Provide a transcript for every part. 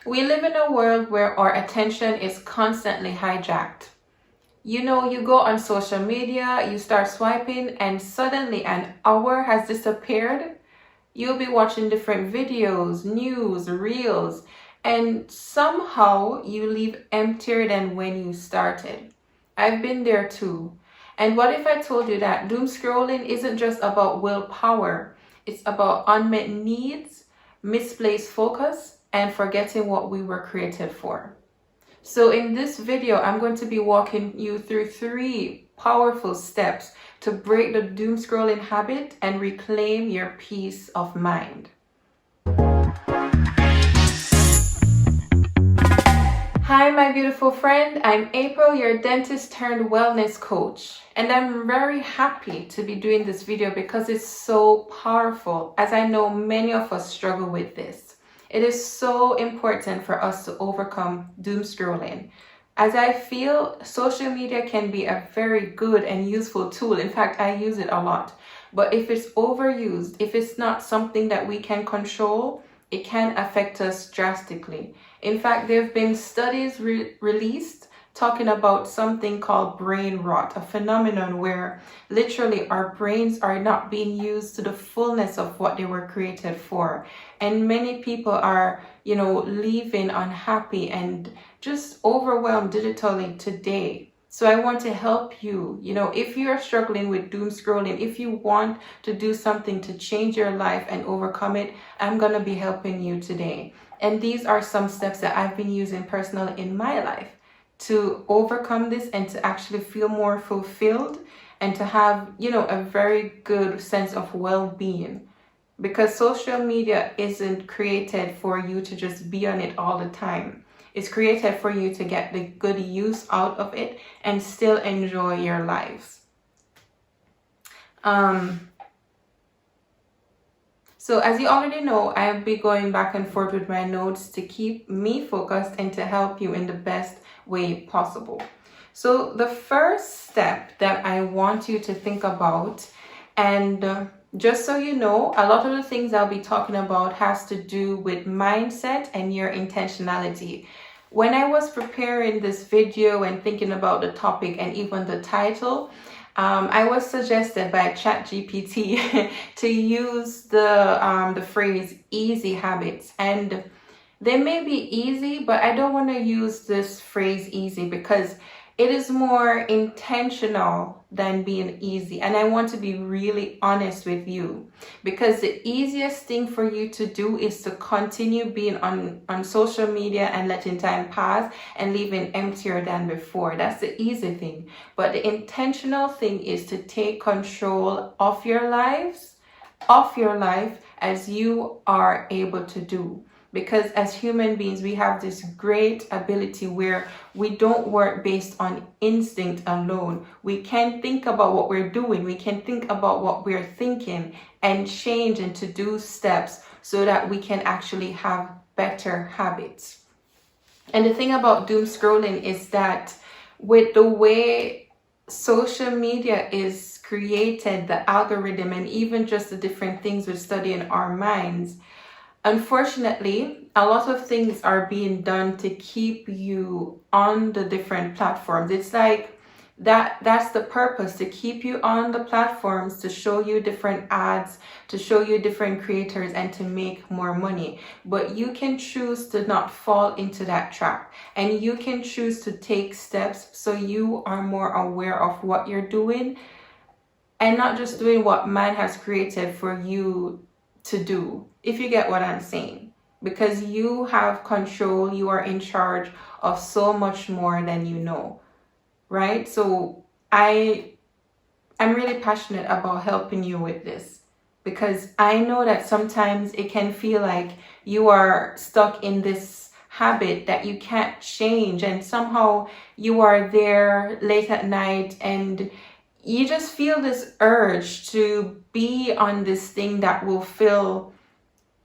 We live in a world where our attention is constantly hijacked. You know, you go on social media, you start swiping, and suddenly an hour has disappeared. You'll be watching different videos, news, reels, and somehow you leave emptier than when you started. I've been there too. And what if I told you that doom scrolling isn't just about willpower, it's about unmet needs, misplaced focus, and forgetting what we were created for. So in this video, I'm going to be walking you through 3 powerful steps to break the doom scrolling habit and reclaim your peace of mind. Hi, my beautiful friend. I'm April, your dentist turned wellness coach. And I'm very happy to be doing this video because it's so powerful, as I know many of us struggle with this. It is so important for us to overcome doom scrolling, as I feel social media can be a very good and useful tool. In fact, I use it a lot. But if it's overused, if it's not something that we can control, it can affect us drastically. In fact, there have been studies released talking about something called brain rot, a phenomenon where literally our brains are not being used to the fullness of what they were created for. And many people are, leaving unhappy and just overwhelmed digitally today. So I want to help you, if you're struggling with doom scrolling, if you want to do something to change your life and overcome it, I'm going to be helping you today. And these are some steps that I've been using personally in my life to overcome this and to actually feel more fulfilled and to have, a very good sense of well-being. Because social media isn't created for you to just be on it all the time. It's created for you to get the good use out of it and still enjoy your lives. So as you already know, I'll be going back and forth with my notes to keep me focused and to help you in the best way possible. So the first step that I want you to think about, and just so you know, a lot of the things I'll be talking about has to do with mindset and your intentionality. When I was preparing this video and thinking about the topic and even the title, I was suggested by ChatGPT to use the phrase easy habits. And they may be easy, but I don't want to use this phrase easy because it is more intentional than being easy. And I want to be really honest with you, because the easiest thing for you to do is to continue being on social media and letting time pass and leaving emptier than before. That's the easy thing. But the intentional thing is to take control of your life as you are able to do. Because as human beings, we have this great ability where we don't work based on instinct alone. We can think about what we're doing. We can think about what we're thinking and change and to do steps so that we can actually have better habits. And the thing about doom scrolling is that with the way social media is created, the algorithm, and even just the different things we study in our minds, unfortunately, a lot of things are being done to keep you on the different platforms. It's like that's the purpose, to keep you on the platforms, to show you different ads, to show you different creators, and to make more money. But you can choose to not fall into that trap, and you can choose to take steps so you are more aware of what you're doing and not just doing what man has created for you to do, if you get what I'm saying. Because you have control, you are in charge of so much more than you know, right? So I'm really passionate about helping you with this, because I know that sometimes it can feel like you are stuck in this habit that you can't change, and somehow you are there late at night and you just feel this urge to be on this thing that will fill,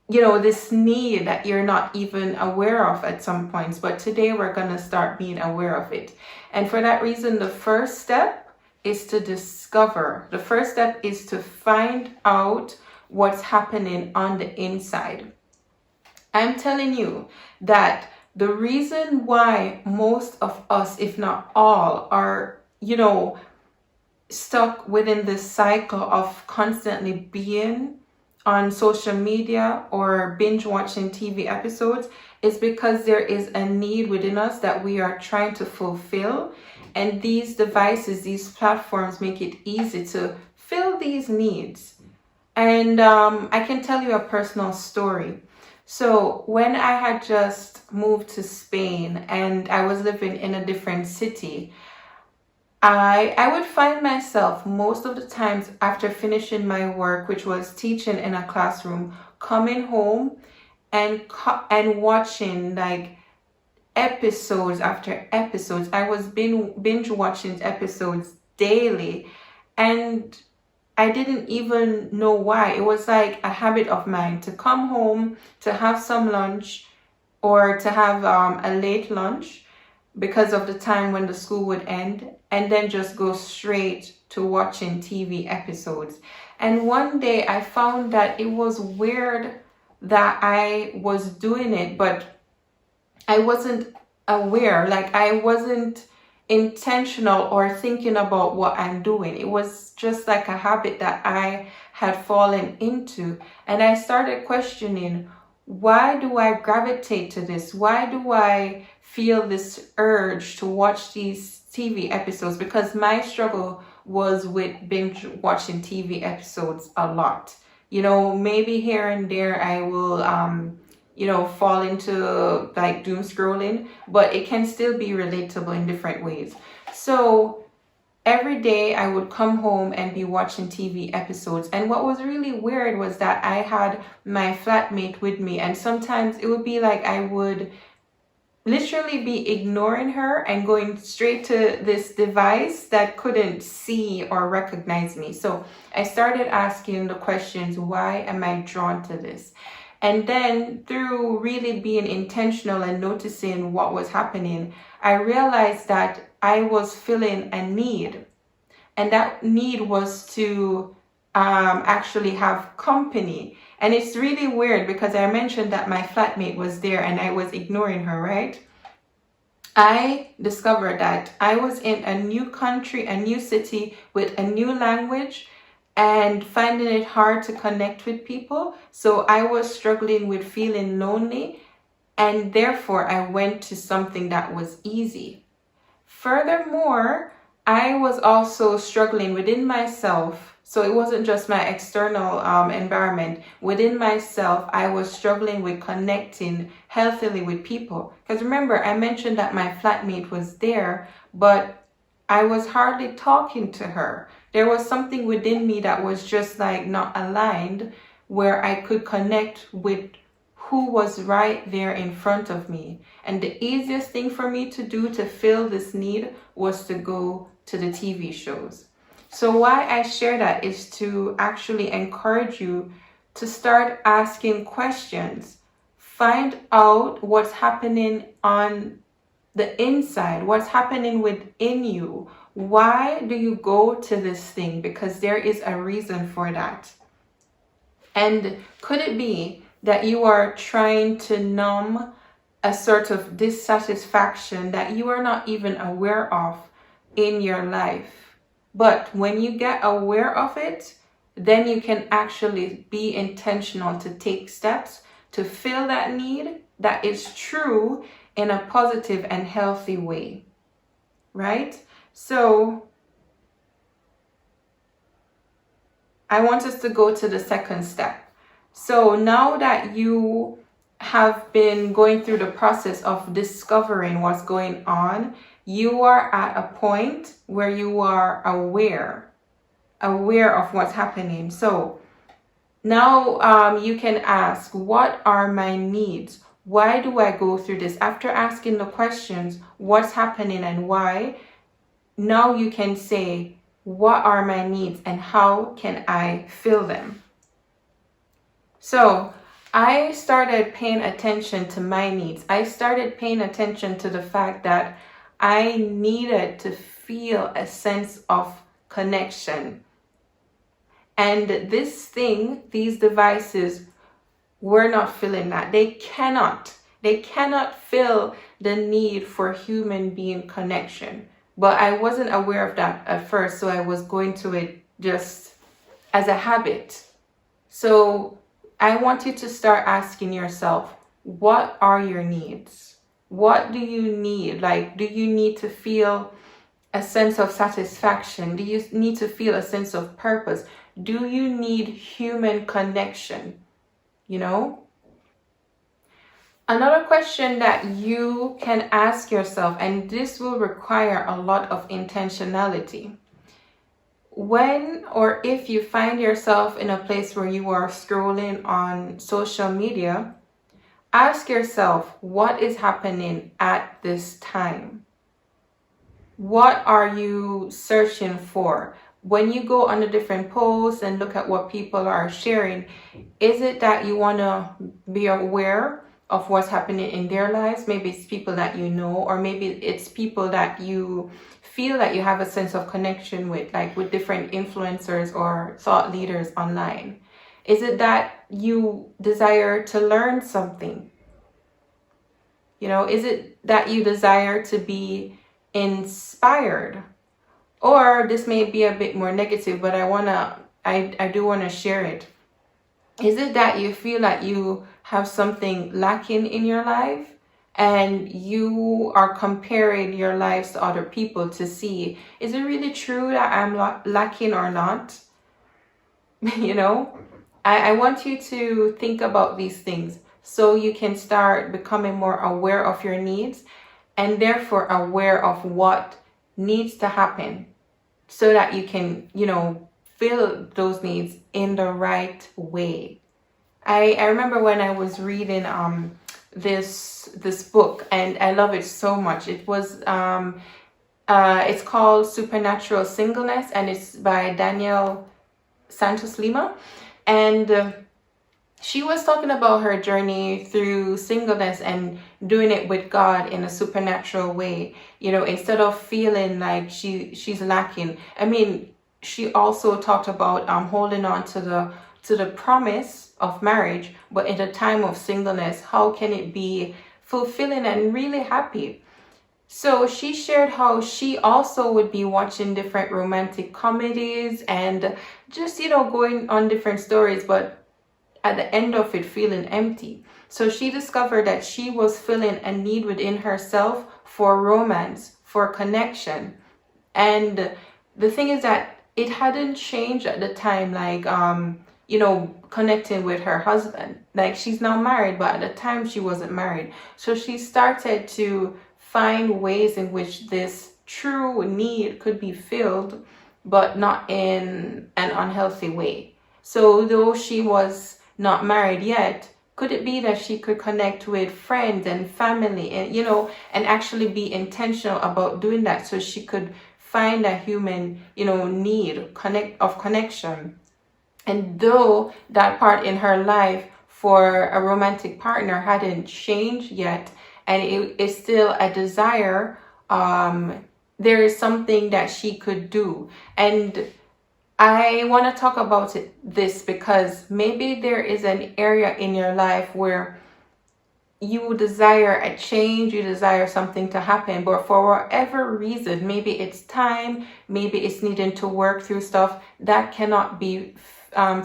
this need that you're not even aware of at some points. But today we're going to start being aware of it. And for that reason, the first step is to discover. The first step is to find out what's happening on the inside. I'm telling you that the reason why most of us, if not all, are, stuck within this cycle of constantly being on social media or binge watching TV episodes is because there is a need within us that we are trying to fulfill. And these devices, these platforms make it easy to fill these needs. And I can tell you a personal story. So when I had just moved to Spain and I was living in a different city, I would find myself most of the times after finishing my work, which was teaching in a classroom, coming home and watching like episodes after episodes. I was binge watching episodes daily, and I didn't even know why. It was like a habit of mine to come home, to have some lunch, or to have a late lunch because of the time when the school would end, and then just go straight to watching TV episodes. And one day I found that it was weird that I was doing it, but I wasn't aware, like I wasn't intentional or thinking about what I'm doing. It was just like a habit that I had fallen into. And I started questioning, why do I gravitate to this? Why do I feel this urge to watch these TV episodes? Because my struggle was with binge watching TV episodes a lot. Maybe here and there I will fall into like doom scrolling, but it can still be relatable in different ways. So every day I would come home and be watching TV episodes. And what was really weird was that I had my flatmate with me, and sometimes it would be like I would literally be ignoring her and going straight to this device that couldn't see or recognize me. So I started asking the questions, why am I drawn to this? And then through really being intentional and noticing what was happening, I realized that I was feeling a need. And that need was to actually have company. And it's really weird because I mentioned that my flatmate was there and I was ignoring her, right? I discovered that I was in a new country, a new city with a new language, and finding it hard to connect with people. So I was struggling with feeling lonely, and therefore I went to something that was easy. Furthermore, I was also struggling within myself. So it wasn't just my external environment. Within myself, I was struggling with connecting healthily with people. Because remember, I mentioned that my flatmate was there, but I was hardly talking to her. There was something within me that was just like not aligned, where I could connect with who was right there in front of me. And the easiest thing for me to do to fill this need was to go to the TV shows. So why I share that is to actually encourage you to start asking questions. Find out what's happening on the inside, what's happening within you. Why do you go to this thing? Because there is a reason for that. And could it be that you are trying to numb a sort of dissatisfaction that you are not even aware of in your life? But when you get aware of it, then you can actually be intentional to take steps to fill that need that is true in a positive and healthy way, right? So I want us to go to the second step. So now that you have been going through the process of discovering what's going on, you are at a point where you are aware of what's happening. So now you can ask, what are my needs? Why do I go through this? After asking the questions, what's happening and why, now you can say, what are my needs and how can I fill them? So I started paying attention to my needs. I started paying attention to the fact that I needed to feel a sense of connection. And this thing, these devices, were not feeling that. They cannot feel the need for human being connection. But I wasn't aware of that at first, so I was going to it just as a habit. So I want you to start asking yourself, what are your needs? What do you need? Like, do you need to feel a sense of satisfaction? Do you need to feel a sense of purpose? Do you need human connection? You know? Another question that you can ask yourself, and this will require a lot of intentionality. When or if you find yourself in a place where you are scrolling on social media, ask yourself, what is happening at this time? What are you searching for? When you go on the different posts and look at what people are sharing, is it that you want to be aware of what's happening in their lives? Maybe it's people that you know, or maybe it's people that you feel that you have a sense of connection with, like with different influencers or thought leaders online. Is it that you desire to learn something? You know, is it that you desire to be inspired? Or this may be a bit more negative, but I do want to share it. Is it that you feel that you have something lacking in your life and you are comparing your lives to other people to see, is it really true that I'm lacking or not? You know, I want you to think about these things so you can start becoming more aware of your needs and therefore aware of what needs to happen so that you can, you know, fill those needs in the right way. I remember when I was reading this book, and I love it so much. It was it's called Supernatural Singleness, and it's by Danielle Santos Lima, and she was talking about her journey through singleness and doing it with God in a supernatural way. You know, instead of feeling like she's lacking. I mean, she also talked about holding on to the promise of marriage, but in a time of singleness, how can it be fulfilling and really happy? So she shared how she also would be watching different romantic comedies and just, you know, going on different stories, but at the end of it feeling empty. So she discovered that she was feeling a need within herself for romance, for connection. And the thing is that it hadn't changed at the time, like you know, connecting with her husband. Like, she's now married, but at the time she wasn't married. So she started to find ways in which this true need could be filled, but not in an unhealthy way. So though she was not married yet, could it be that she could connect with friends and family and, you know, and actually be intentional about doing that so she could find a human, you know, need of connection? And though that part in her life for a romantic partner hadn't changed yet, and it is still a desire, there is something that she could do. And I want to talk about this because maybe there is an area in your life where you desire a change, you desire something to happen, but for whatever reason, maybe it's time, maybe it's needing to work through stuff that cannot be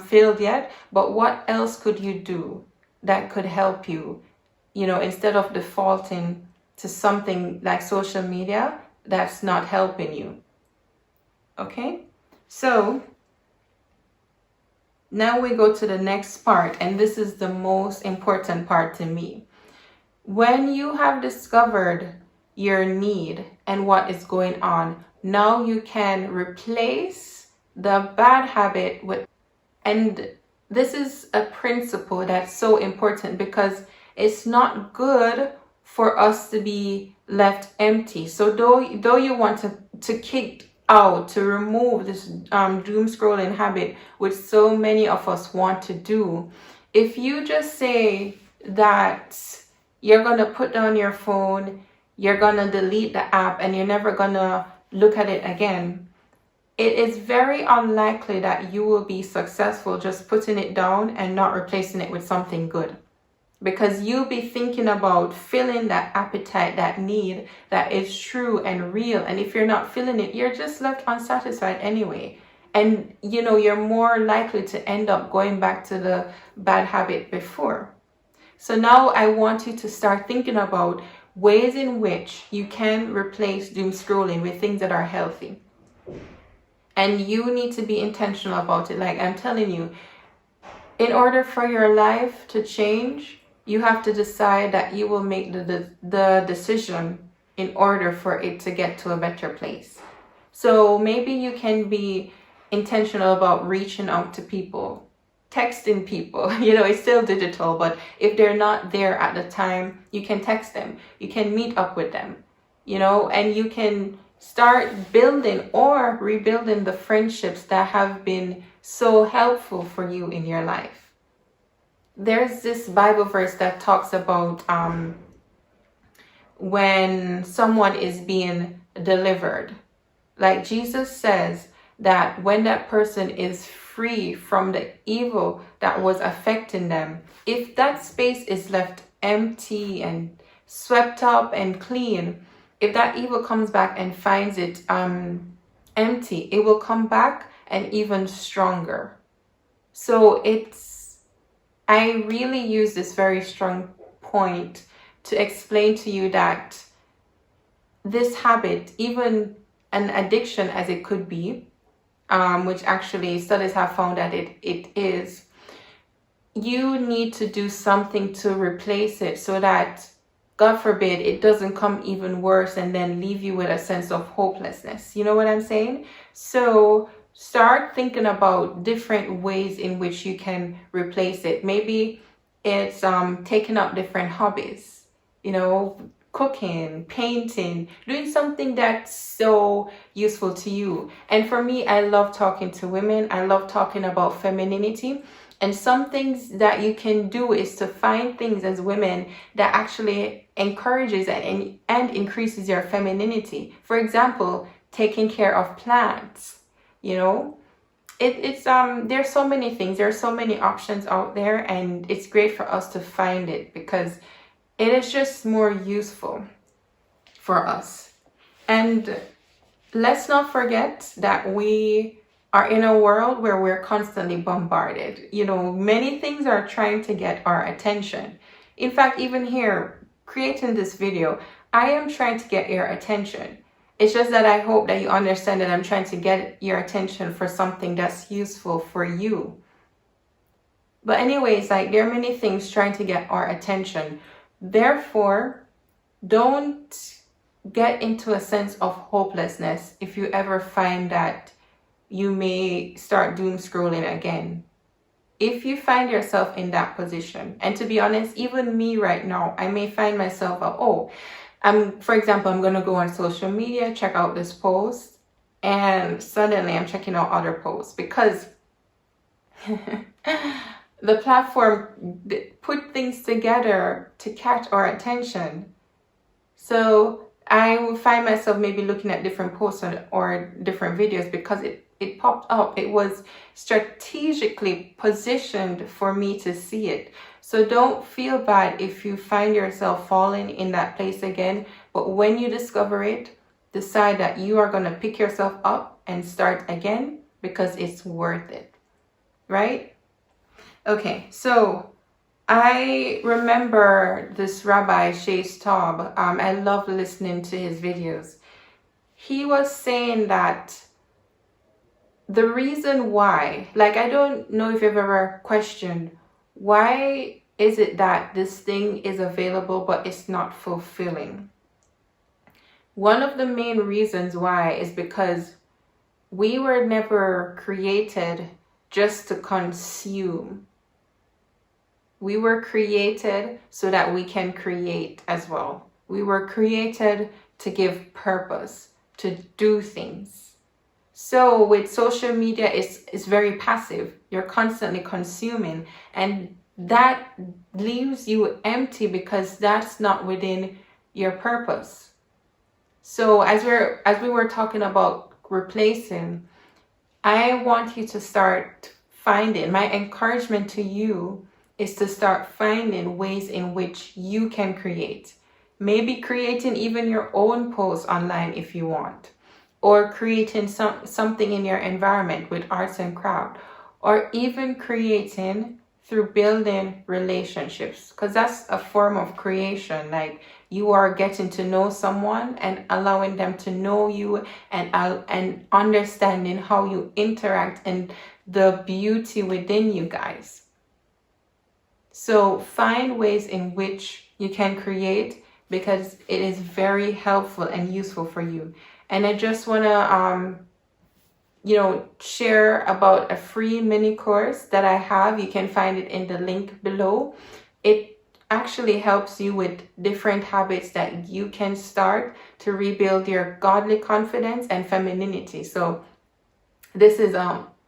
filled yet. But what else could you do that could help you, you know, instead of defaulting to something like social media that's not helping you? Okay, so now we go to the next part, and this is the most important part to me. When you have discovered your need and what is going on, now you can replace the bad habit with, and this is a principle that's so important because it's not good for us to be left empty. So though you want to kick out, to remove this doom scrolling habit, which so many of us want to do, if you just say that you're going to put down your phone, you're going to delete the app, and you're never going to look at it again, it is very unlikely that you will be successful just putting it down and not replacing it with something good. Because you'll be thinking about filling that appetite, that need that is true and real. And if you're not filling it, you're just left unsatisfied anyway. And you're more likely to end up going back to the bad habit before. So now I want you to start thinking about ways in which you can replace doom scrolling with things that are healthy. And you need to be intentional about it. Like I'm telling you, in order for your life to change, you have to decide that you will make the decision in order for it to get to a better place. So maybe you can be intentional about reaching out to people, texting people. It's still digital, but if they're not there at the time, you can text them. You can meet up with them, and you can start building or rebuilding the friendships that have been so helpful for you in your life. There's this Bible verse that talks about when someone is being delivered. Like Jesus says that when that person is free from the evil that was affecting them, if that space is left empty and swept up and clean, if that evil comes back and finds it empty, it will come back and even stronger. So I really use this very strong point to explain to you that this habit, even an addiction as it could be, which actually studies have found that it is, you need to do something to replace it so that, God forbid, it doesn't come even worse and then leave you with a sense of hopelessness. You know what I'm saying? So start thinking about different ways in which you can replace it. Maybe it's taking up different hobbies, cooking, painting, doing something that's so useful to you. And for me, I love talking to women. I love talking about femininity. And some things that you can do is to find things as women that actually encourages and increases your femininity. For example, taking care of plants. It's there's so many things, there's so many options out there, and it's great for us to find it because it is just more useful for us. And let's not forget that we are in a world where we're constantly bombarded. Many things are trying to get our attention. In fact, even here, creating this video, I am trying to get your attention. It's just that I hope that you understand that I'm trying to get your attention for something that's useful for you. But anyways, there are many things trying to get our attention. Therefore, don't get into a sense of hopelessness if you ever find that you may start doom scrolling again. If you find yourself in that position, and to be honest, even me right now, I may find myself, for example, I'm going to go on social media, check out this post, and suddenly I'm checking out other posts because the platform put things together to catch our attention. So I will find myself maybe looking at different posts or different videos because it popped up. It was strategically positioned for me to see it. So don't feel bad if you find yourself falling in that place again. But when you discover it, decide that you are going to pick yourself up and start again because it's worth it. Right? Okay, so I remember this Rabbi Shea Staub. I love listening to his videos. He was saying that the reason why, I don't know if you've ever questioned, why is it that this thing is available but it's not fulfilling? One of the main reasons why is because we were never created just to consume. We were created so that we can create as well. We were created to give purpose, to do things. So with social media, it's very passive. You're constantly consuming, and that leaves you empty because that's not within your purpose. So as we were talking about replacing, I want you to start finding, my encouragement to you is to start finding ways in which you can create. Maybe creating even your own post online if you want, or creating something in your environment with arts and craft, or even creating through building relationships, because that's a form of creation. Like, you are getting to know someone and allowing them to know you, and understanding how you interact and the beauty within you guys. So find ways in which you can create, because it is very helpful and useful for you. And I just want to share about a free mini course that I have. You can find it in the link below. It actually helps you with different habits that you can start to rebuild your godly confidence and femininity. So this is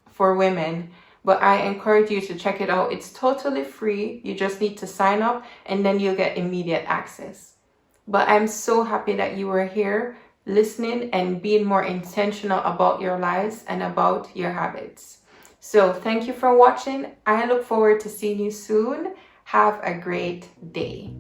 for women, but I encourage you to check it out. It's totally free. You just need to sign up and then you'll get immediate access. But I'm so happy that you were here listening and being more intentional about your lives and about your habits. So thank you for watching. I look forward to seeing you soon. Have a great day.